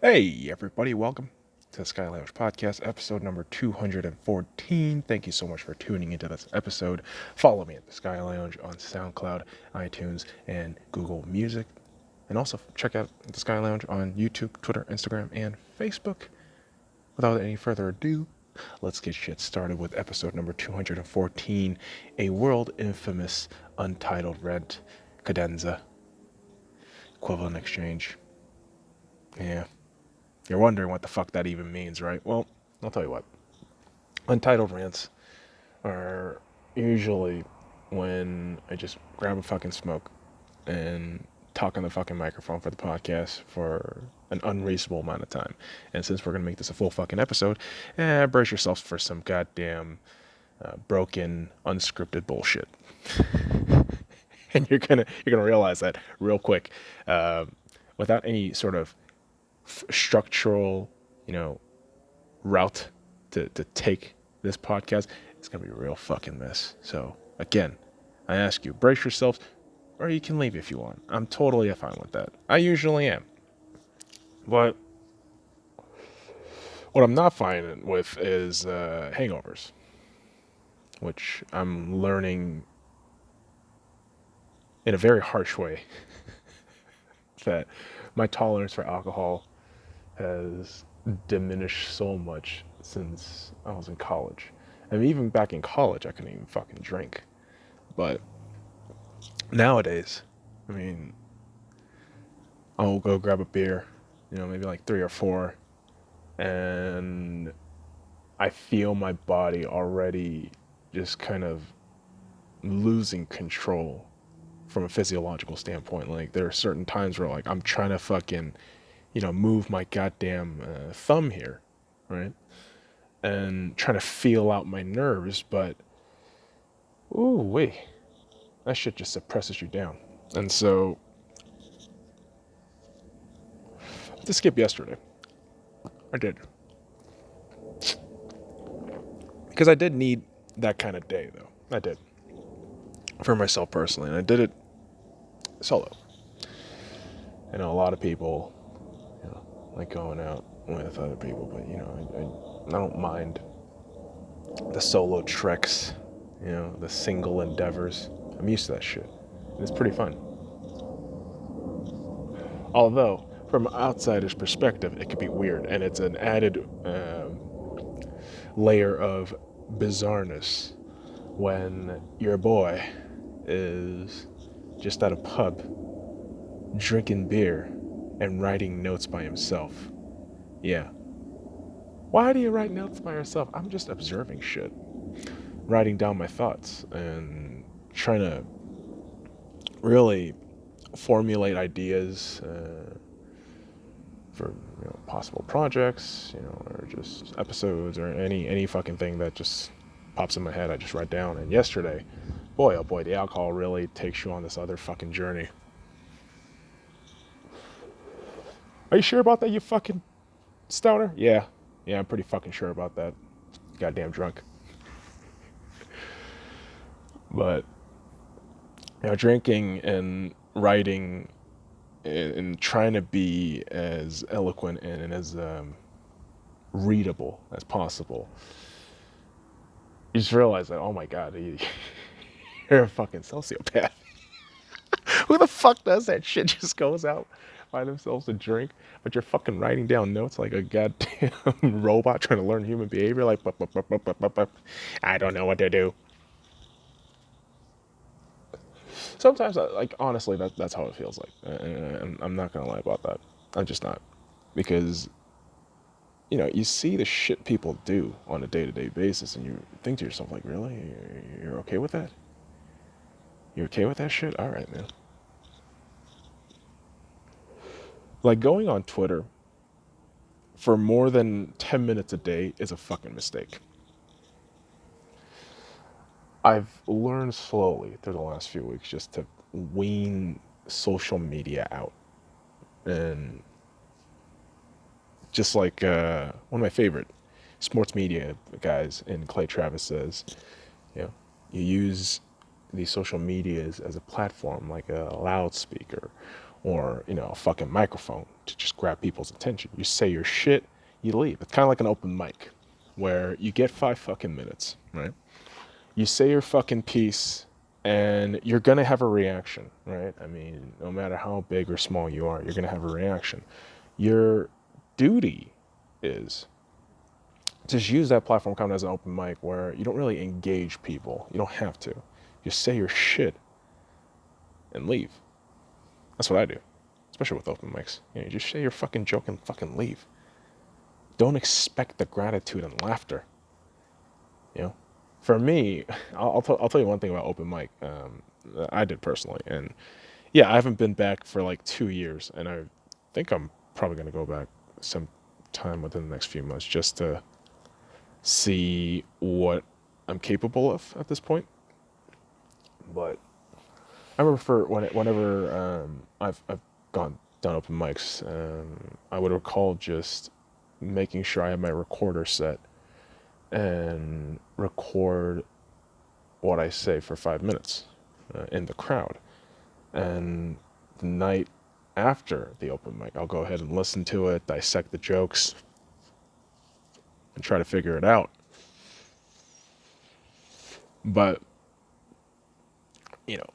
Hey, everybody, welcome to the Sky Lounge Podcast, episode number 214. Thank you so much for tuning into this episode. Follow me at the Sky Lounge on SoundCloud, iTunes, and Google Music. And also check out the Sky Lounge on YouTube, Twitter, Instagram, and Facebook. Without any further ado, let's get shit started with episode number 214, a world infamous untitled rent cadenza equivalent exchange. Yeah. You're wondering what the fuck that even means, right? Well, I'll tell you what. Untitled rants are usually when I just grab a fucking smoke and talk on the fucking microphone for the podcast for an unreasonable amount of time. And since we're going to make this a full fucking episode, brace yourselves for some goddamn broken, unscripted bullshit. And you're gonna realize that real quick, without any sort of structural, route to take this podcast. It's gonna be a real fucking mess. So again, I ask you, brace yourselves, or you can leave if you want. I'm totally fine with that. I usually am. But what I'm not fine with is hangovers, which I'm learning in a very harsh way that my tolerance for alcohol has diminished so much since I was in college. I mean, even back in college, I couldn't even fucking drink. But nowadays, I mean, I'll go grab a beer, maybe like 3 or 4, and I feel my body already just kind of losing control from a physiological standpoint. Like, there are certain times where, like, I'm trying to fucking, move my goddamn thumb here, right? And trying to feel out my nerves, but, ooh, wait, that shit just suppresses you down. And so, to skip yesterday, I did. Because I did need that kind of day, though. I did. For myself personally. And I did it solo. I know a lot of people, like going out with other people, but, I don't mind the solo treks, the single endeavors. I'm used to that shit. And it's pretty fun. Although, from an outsider's perspective, it could be weird. And it's an added layer of bizarreness when your boy is just at a pub drinking beer and writing notes by himself. Yeah. Why do you write notes by yourself? I'm just observing shit, writing down my thoughts and trying to really formulate ideas for possible projects, or just episodes or any fucking thing that just pops in my head. I just write down. And yesterday, boy, oh boy, the alcohol really takes you on this other fucking journey. Are you sure about that, you fucking stoner? Yeah, I'm pretty fucking sure about that. Goddamn drunk. But, drinking and writing and trying to be as eloquent and as readable as possible. You just realize that, oh my god, you're a fucking sociopath. Who the fuck does that shit? Just goes out by themselves to drink, but you're fucking writing down notes like a goddamn robot trying to learn human behavior. Like, I don't know what to do. Sometimes, like, honestly, that's how it feels like. I'm not gonna lie about that. I'm just not, because you see the shit people do on a day-to-day basis, and you think to yourself, like, really, you're okay with that? You're okay with that shit? All right, man. Like, going on Twitter for more than 10 minutes a day is a fucking mistake. I've learned slowly through the last few weeks just to wean social media out. And just like one of my favorite sports media guys in Clay Travis says, you use these social medias as a platform, like a loudspeaker or, you know, a fucking microphone to just grab people's attention. You say your shit, you leave. It's kind of like an open mic where you get 5 fucking minutes, right? You say your fucking piece and you're going to have a reaction, right? I mean, no matter how big or small you are, you're going to have a reaction. Your duty is just use that platform kind of as an open mic where you don't really engage people. You don't have to. Just say your shit and leave. That's what I do, especially with open mics. You know, you just say your fucking joke and fucking leave. Don't expect the gratitude and laughter. You know, for me, I'll tell you one thing about open mic. I did personally, and yeah, I haven't been back for like 2 years, and I think I'm probably gonna go back sometime within the next few months just to see what I'm capable of at this point. But I remember whenever I've done open mics, I would recall just making sure I had my recorder set and record what I say for 5 minutes in the crowd. And the night after the open mic, I'll go ahead and listen to it, dissect the jokes, and try to figure it out. But, you know,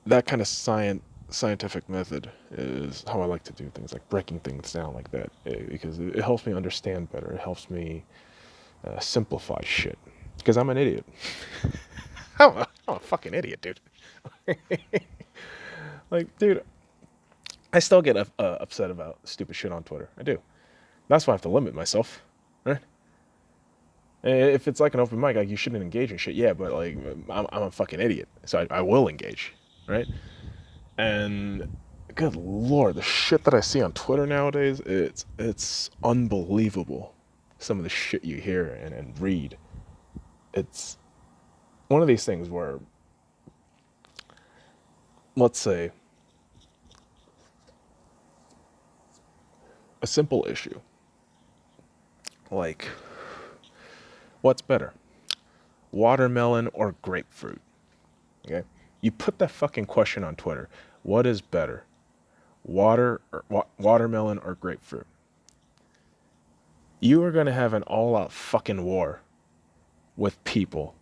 that kind of scientific method is how I like to do things, like breaking things down like that, because it helps me understand better. It helps me simplify shit, because I'm an idiot. I'm a fucking idiot, dude. Like, dude, I still get upset about stupid shit on Twitter. I do. That's why I have to limit myself, right? If it's like an open mic, like, you shouldn't engage in shit. Yeah, but like, I'm a fucking idiot, so I will engage, right? And good lord, the shit that I see on Twitter nowadays, it's unbelievable. Some of the shit you hear and read. It's one of these things where, let's say, a simple issue like, what's better, watermelon or grapefruit? Okay, you put that fucking question on Twitter. What is better, watermelon or grapefruit? You are gonna have an all-out fucking war with people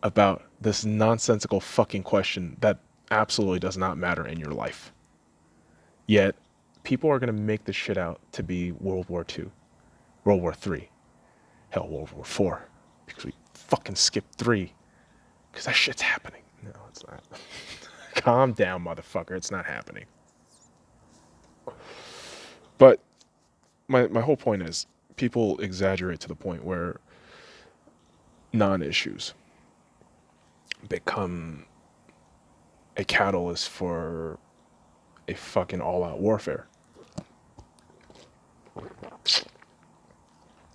about this nonsensical fucking question that absolutely does not matter in your life. Yet, people are going to make this shit out to be World War II, World War III, hell, World War IV, because we fucking skipped 3, because that shit's happening. No, it's not. Calm down, motherfucker, it's not happening. But my whole point is, people exaggerate to the point where non-issues become a catalyst for a fucking all-out warfare,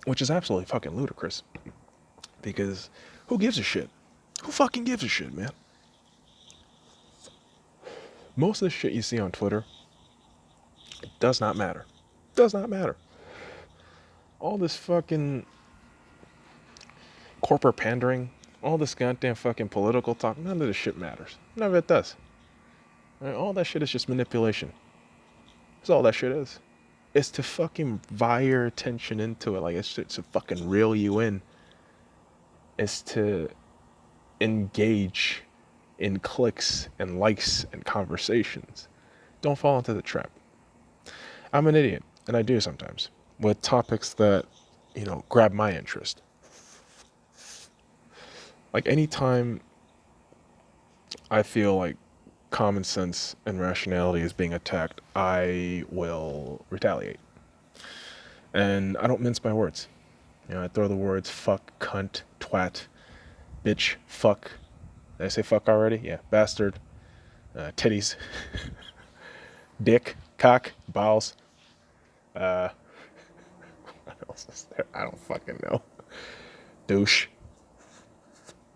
which is absolutely fucking ludicrous, because who gives a shit? Who fucking gives a shit, man? Most of the shit you see on Twitter, it does not matter. Does not matter. All this fucking corporate pandering, all this goddamn fucking political talk, none of this shit matters. None of it does. All that shit is just manipulation. That's all that shit is. It's to fucking vie your attention into it. Like, it's to fucking reel you in. It's to engage in clicks and likes and conversations. Don't fall into the trap. I'm an idiot, and I do sometimes, with topics that, you know, grab my interest. Like, anytime I feel like common sense and rationality is being attacked, I will retaliate. And I don't mince my words. You know, I throw the words fuck, cunt, twat, bitch, fuck. Did I say fuck already? Yeah. Bastard, titties, dick, cock, balls. What else is there? I don't fucking know. Douche.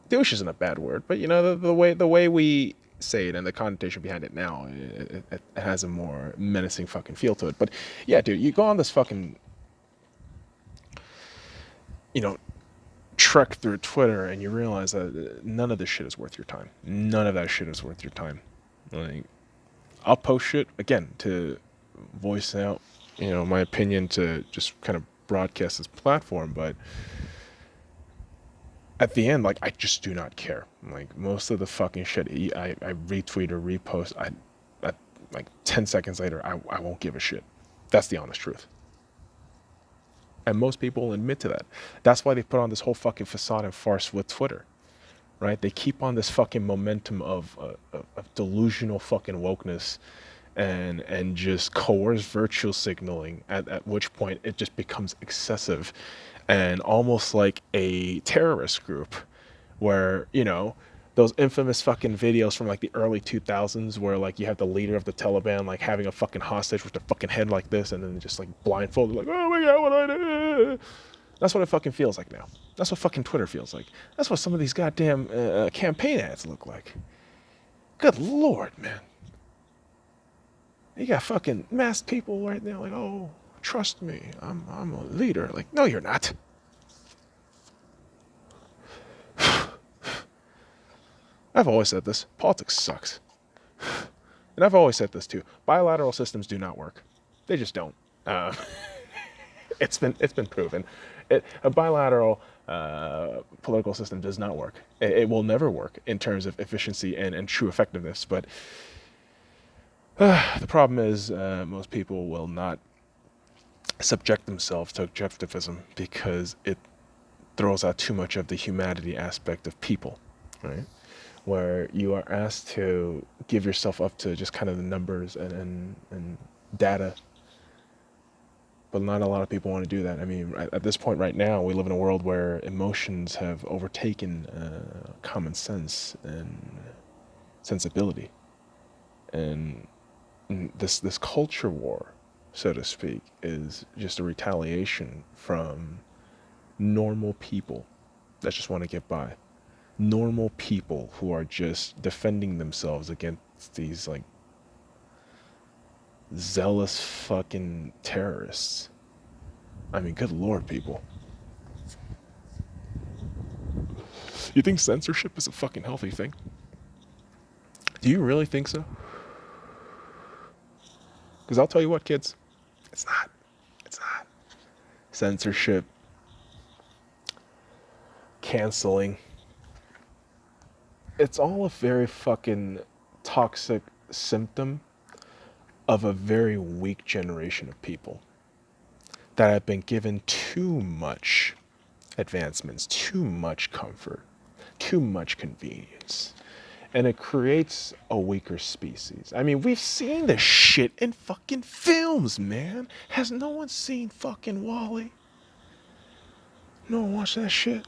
Douche isn't a bad word, but you know, the way we say it and the connotation behind it now, it has a more menacing fucking feel to it. But yeah, dude, you go on this fucking, you know, trek through Twitter and you realize that none of this shit is worth your time. None of that shit is worth your time. Like, I'll post shit again to voice out, my opinion, to just kind of broadcast this platform. But at the end, like, I just do not care. Like, most of the fucking shit I retweet or repost, I like 10 seconds later, I won't give a shit. That's the honest truth. And most people will admit to that. That's why they put on this whole fucking facade and farce with Twitter, right? They keep on this fucking momentum of delusional fucking wokeness and just coerced virtual signaling, at which point it just becomes excessive and almost like a terrorist group where, those infamous fucking videos from like the early 2000s where like you have the leader of the Taliban like having a fucking hostage with their fucking head like this and then just like blindfolded like, oh my God, what I do? That's what it fucking feels like now. That's what fucking Twitter feels like. That's what some of these goddamn campaign ads look like. Good Lord, man. You got fucking masked people right now like, oh, trust me, I'm a leader. Like, no, you're not. I've always said this. Politics sucks. And I've always said this too. Bilateral systems do not work. They just don't. It's been proven. A bilateral political system does not work. It will never work in terms of efficiency and true effectiveness. But the problem is most people will not subject themselves to objectivism because it throws out too much of the humanity aspect of people, right? Where you are asked to give yourself up to just kind of the numbers and data. But not a lot of people want to do that. I mean, at this point right now, we live in a world where emotions have overtaken common sense and sensibility. And this culture war, so to speak, is just a retaliation from normal people that just want to get by. Normal people who are just defending themselves against these like zealous fucking terrorists. I mean, good Lord, people. You think censorship is a fucking healthy thing? Do you really think so? Because I'll tell you what, kids, it's not. It's not. Censorship, canceling, it's all a very fucking toxic symptom of a very weak generation of people that have been given too much advancements, too much comfort, too much convenience. And it creates a weaker species. I mean, we've seen this shit in fucking films, man. Has no one seen fucking Wall-E? No one watched that shit?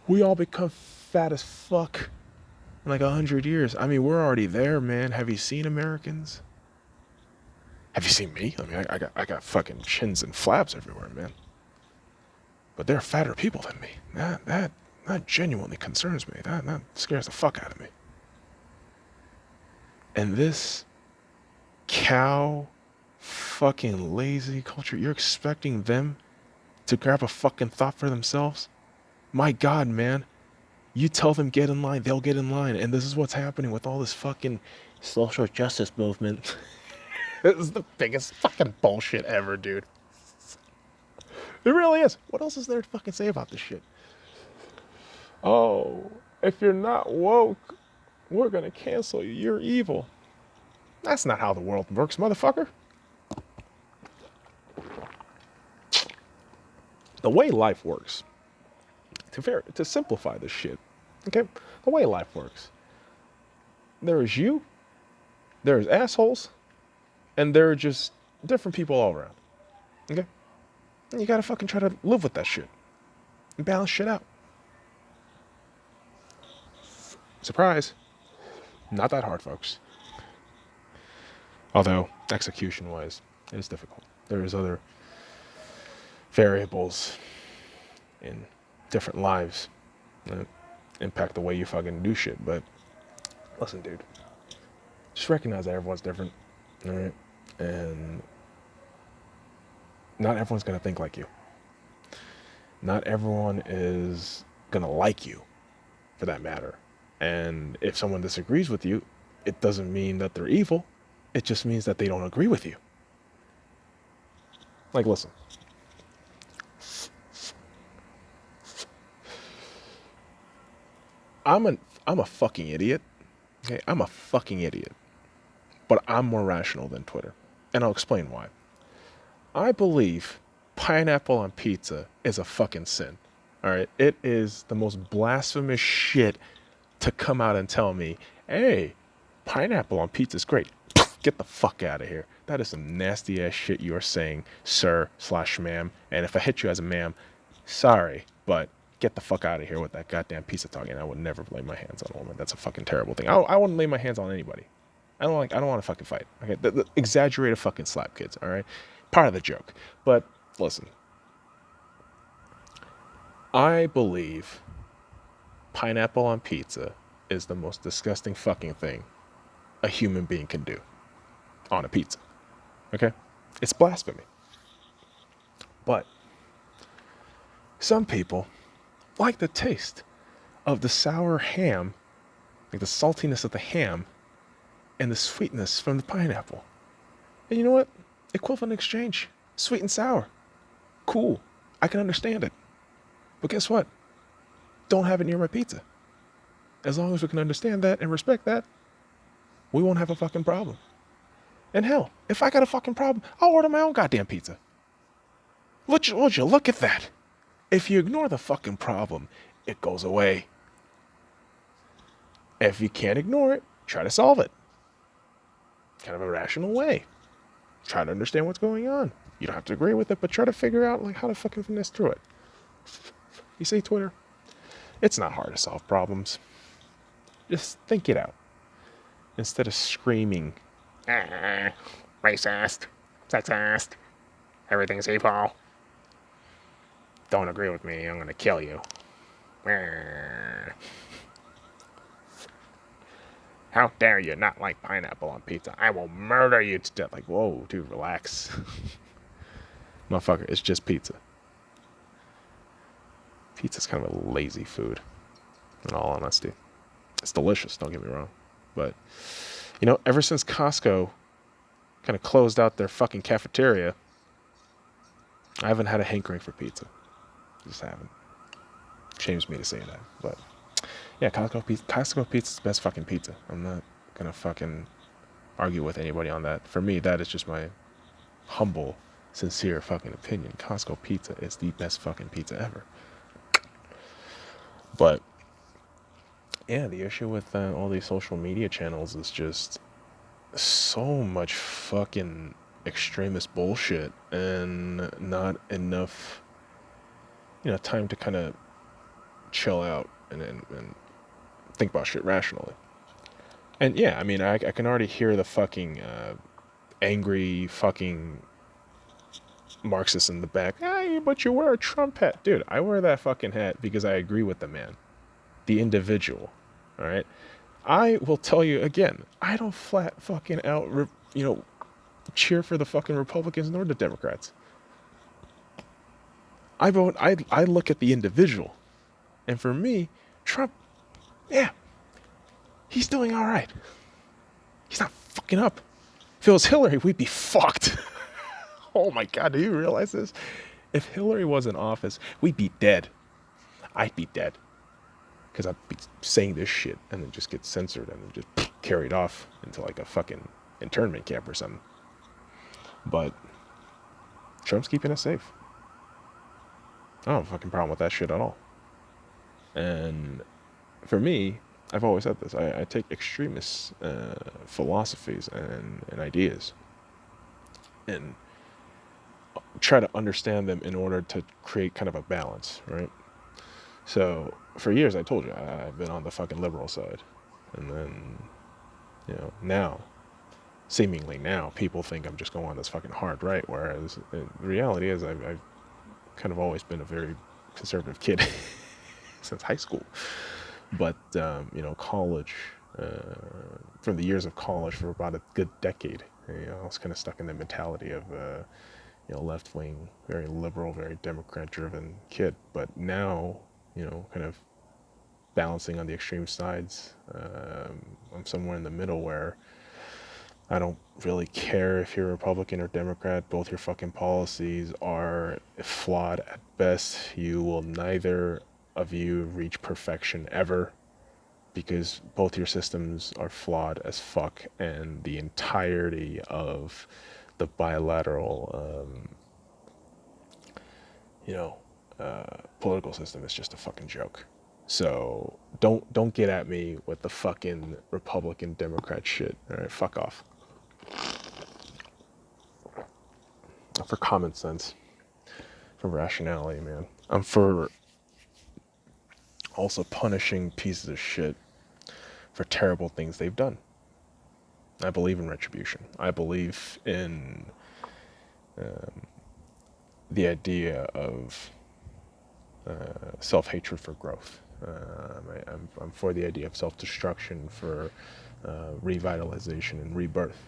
We all become fat as fuck in like 100 years. I mean, we're already there, man. Have you seen Americans? Have you seen me? I mean, I got fucking chins and flaps everywhere, man. But they're fatter people than me. That genuinely concerns me. That scares the fuck out of me. And this cow fucking lazy culture, you're expecting them to grab a fucking thought for themselves? My God, man. You tell them get in line, they'll get in line. And this is what's happening with all this fucking social justice movement. This is the biggest fucking bullshit ever, dude. It really is. What else is there to fucking say about this shit? Oh, if you're not woke, we're gonna cancel you. You're evil. That's not how the world works, motherfucker. The way life works, to simplify this shit, okay? The way life works. There is you, there's assholes, and there are just different people all around, okay? And you gotta fucking try to live with that shit and balance shit out. Surprise. Not that hard, folks. Although, execution-wise, it is difficult. There is other variables in different lives that impact the way you fucking do shit. But listen, dude, just recognize that everyone's different, all right? And not everyone's gonna think like you. Not everyone is gonna like you, for that matter. And if someone disagrees with you, it doesn't mean that they're evil. It just means that they don't agree with you. Like, listen. I'm a fucking idiot. Okay, I'm a fucking idiot. But I'm more rational than Twitter. And I'll explain why. I believe pineapple on pizza is a fucking sin. Alright? It is the most blasphemous shit to come out and tell me, hey, pineapple on pizza is great. Get the fuck out of here. That is some nasty ass shit you're saying, sir/ma'am. And if I hit you as a ma'am, sorry, but get the fuck out of here with that goddamn pizza talk. And I would never lay my hands on a woman. That's a fucking terrible thing. I wouldn't lay my hands on anybody. I don't want to fucking fight. Okay, the exaggerated fucking slap kids. All right, part of the joke. But listen, I believe pineapple on pizza is the most disgusting fucking thing a human being can do on a pizza. Okay, it's blasphemy. But some people like the taste of the sour ham, like the saltiness of the ham, and the sweetness from the pineapple. And you know what? Equivalent exchange. Sweet and sour. Cool. I can understand it. But guess what? Don't have it near my pizza. As long as we can understand that and respect that, we won't have a fucking problem. And hell, if I got a fucking problem, I'll order my own goddamn pizza. Would you look at that? If you ignore the fucking problem, it goes away. If you can't ignore it, try to solve it. Kind of a rational way. Try to understand what's going on. You don't have to agree with it, but try to figure out like how to fucking finesse through it. You see, Twitter? It's not hard to solve problems. Just think it out. Instead of screaming, racist, sexist, everything's evil. Don't agree with me, I'm gonna kill you. How dare you not like pineapple on pizza? I will murder you to death. Like, whoa, dude, relax. Motherfucker, it's just pizza. Pizza's kind of a lazy food, in all honesty. It's delicious, don't get me wrong. But, you know, ever since Costco kind of closed out their fucking cafeteria, I haven't had a hankering for pizza. Just haven't. Shames me to say that, but yeah, Costco pizza is the best fucking pizza. I'm not gonna fucking argue with anybody on that. For me, that is just my humble, sincere fucking opinion. Costco pizza is the best fucking pizza ever. But yeah, the issue with all these social media channels is just so much fucking extremist bullshit and not enough, time to kind of chill out and think about shit rationally. And yeah, I mean, I can already hear the fucking angry fucking Marxists in the back. Hey, but you wear a Trump hat. Dude, I wear that fucking hat because I agree with the man. The individual. Alright? I will tell you again, I don't flat fucking out, cheer for the fucking Republicans nor the Democrats. I look at the individual. And for me, Trump, yeah, he's doing all right. He's not fucking up. If it was Hillary, we'd be fucked. Oh my God, do you realize this? If Hillary was in office, we'd be dead. I'd be dead. Because I'd be saying this shit and then just get censored and then just carried off into like a fucking internment camp or something. But Trump's keeping us safe. I don't have a fucking problem with that shit at all. And for me, I've always said this. I take extremist philosophies and ideas and try to understand them in order to create kind of a balance, right? So for years, I told you, I've been on the fucking liberal side. And then, now, seemingly now, people think I'm just going on this fucking hard right, whereas the reality is I've kind of always been a very conservative kid since high school. But, college, from the years of college for about a good decade, I was kind of stuck in the mentality of, left-wing, very liberal, very Democrat-driven kid. But now, kind of balancing on the extreme sides. I'm somewhere in the middle where I don't really care if you're Republican or Democrat. Both your fucking policies are flawed at best. You will neither of you reach perfection ever, because both your systems are flawed as fuck, and the entirety of the bilateral, political system is just a fucking joke. So don't get at me with the fucking Republican Democrat shit. All right, fuck off. For common sense, for rationality, man. I'm for also punishing pieces of shit for terrible things they've done. I believe in retribution. I believe in the idea of self-hatred for growth. I'm for the idea of self-destruction for revitalization and rebirth,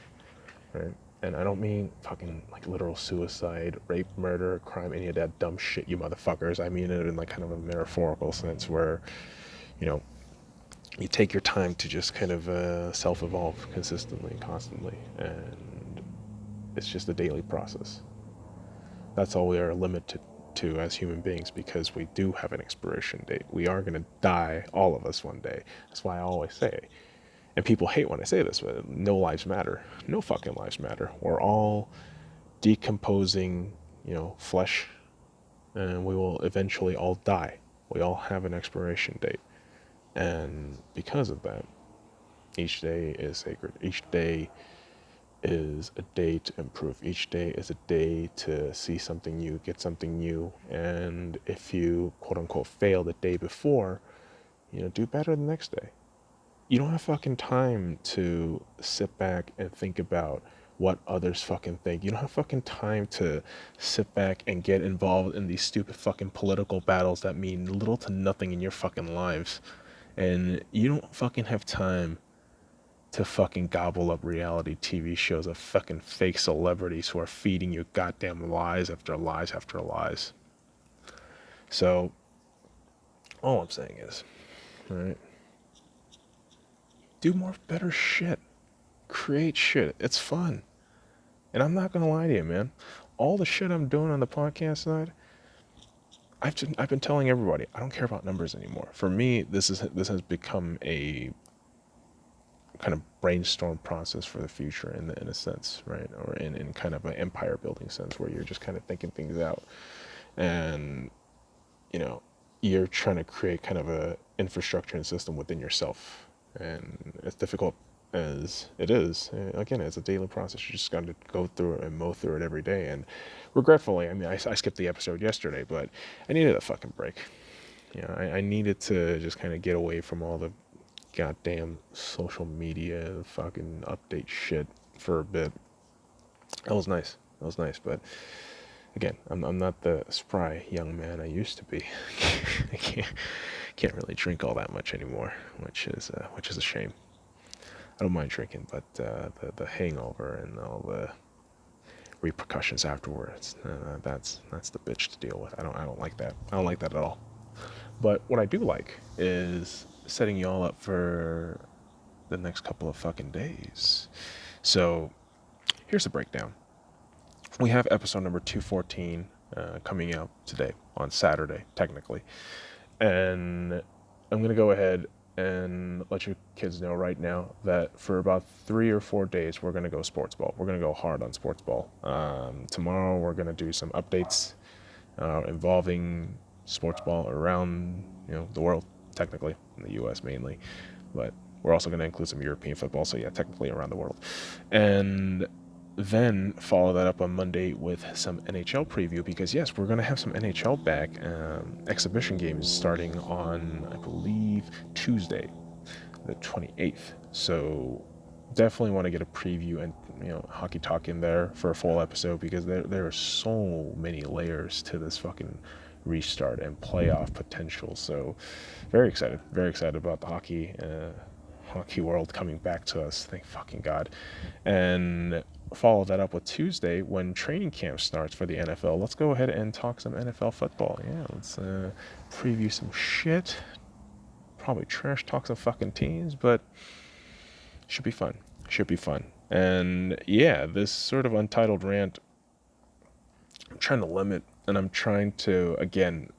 right? And I don't mean fucking like literal suicide, rape, murder, crime, any of that dumb shit, you motherfuckers. I mean it in like kind of a metaphorical sense where, you take your time to just kind of self-evolve consistently and constantly. And it's just a daily process. That's all we are limited to as human beings, because we do have an expiration date. We are going to die, all of us, one day. That's why I always say, and people hate when I say this, but no lives matter. No fucking lives matter. We're all decomposing, flesh, and we will eventually all die. We all have an expiration date. And because of that, each day is sacred. Each day is a day to improve. Each day is a day to see something new, get something new. And if you, quote unquote, fail the day before, do better the next day. You don't have fucking time to sit back and think about what others fucking think. You don't have fucking time to sit back and get involved in these stupid fucking political battles that mean little to nothing in your fucking lives. And you don't fucking have time to fucking gobble up reality TV shows of fucking fake celebrities who are feeding you goddamn lies after lies after lies. So, all I'm saying is, alright, do more better shit. Create shit. It's fun. And I'm not gonna lie to you, man. All the shit I'm doing on the podcast side, I've been telling everybody, I don't care about numbers anymore. For me, this has become a kind of brainstorm process for the future in a sense, right? Or in kind of an empire building sense, where you're just kind of thinking things out, and you're trying to create kind of a infrastructure and system within yourself. And as difficult as it is, again, it's a daily process. You just got to go through it and mow through it every day. And regretfully, I mean, I skipped the episode yesterday, but I needed a fucking break. I needed to just kind of get away from all the goddamn social media fucking update shit for a bit. That was nice, but again, I'm not the spry young man I used to be. I can't really drink all that much anymore, which is a shame. I don't mind drinking, but the hangover and all the repercussions afterwards, that's the bitch to deal with. I don't like that. I don't like that at all. But what I do like is setting you all up for the next couple of fucking days. So here's the breakdown. We have episode number 214 coming out today on Saturday, technically. And I'm going to go ahead and let you kids know right now that for about 3 or 4 days, we're going to go sports ball. We're going to go hard on sports ball. Tomorrow, we're going to do some updates involving sports ball around the world, technically, in the U.S. mainly. But we're also going to include some European football, so yeah, technically around the world. And then follow that up on Monday with some NHL preview, because yes, we're going to have some NHL back, exhibition games starting on, I believe, Tuesday, the 28th. So definitely want to get a preview and hockey talk in there for a full episode, because there are so many layers to this fucking restart and playoff potential. So very excited about the hockey world coming back to us, thank fucking God. And follow that up with Tuesday when training camp starts for the NFL. Let's go ahead and talk some NFL football. Yeah, let's preview some shit. probably trash talk some fucking teams, but should be fun. Should be fun. And yeah, this sort of untitled rant, I'm trying to limit, and I'm trying to, again,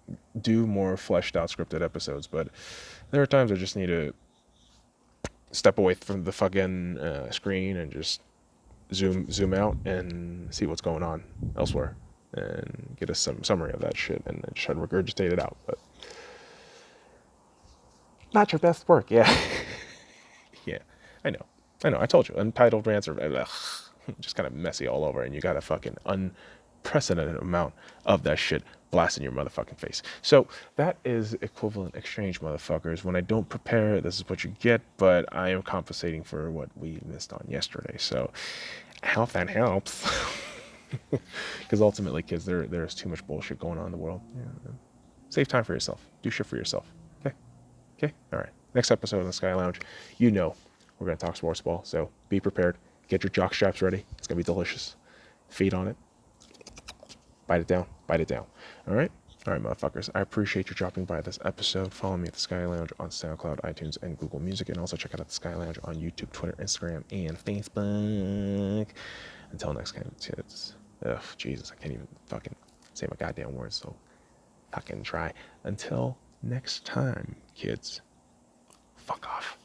do more fleshed out scripted episodes, but there are times I just need to step away from the fucking screen and just zoom out and see what's going on elsewhere and get some summary of that shit and then try to regurgitate it out. But not your best work, yeah. Yeah, I know. I told you, untitled rants are just kind of messy all over, and you got a fucking unprecedented amount of that shit blasting your motherfucking face. So that is equivalent exchange, motherfuckers. When I don't prepare, this is what you get, but I am compensating for what we missed on yesterday. So I hope that helps. Because ultimately, kids, there's too much bullshit going on in the world. Yeah. Save time for yourself. Do shit for yourself. Okay? All right. Next episode of the Sky Lounge, you know we're going to talk sports ball, so be prepared. Get your jock straps ready. It's going to be delicious. Feed on it. Bite it down. All right, motherfuckers. I appreciate you dropping by this episode. Follow me at the Sky Lounge on SoundCloud, iTunes, and Google Music, and also check out the Sky Lounge on YouTube, Twitter, Instagram, and Facebook. Until next time, kids. Ugh, Jesus, I can't even fucking say my goddamn words, so fucking try. Until next time, kids. Fuck off.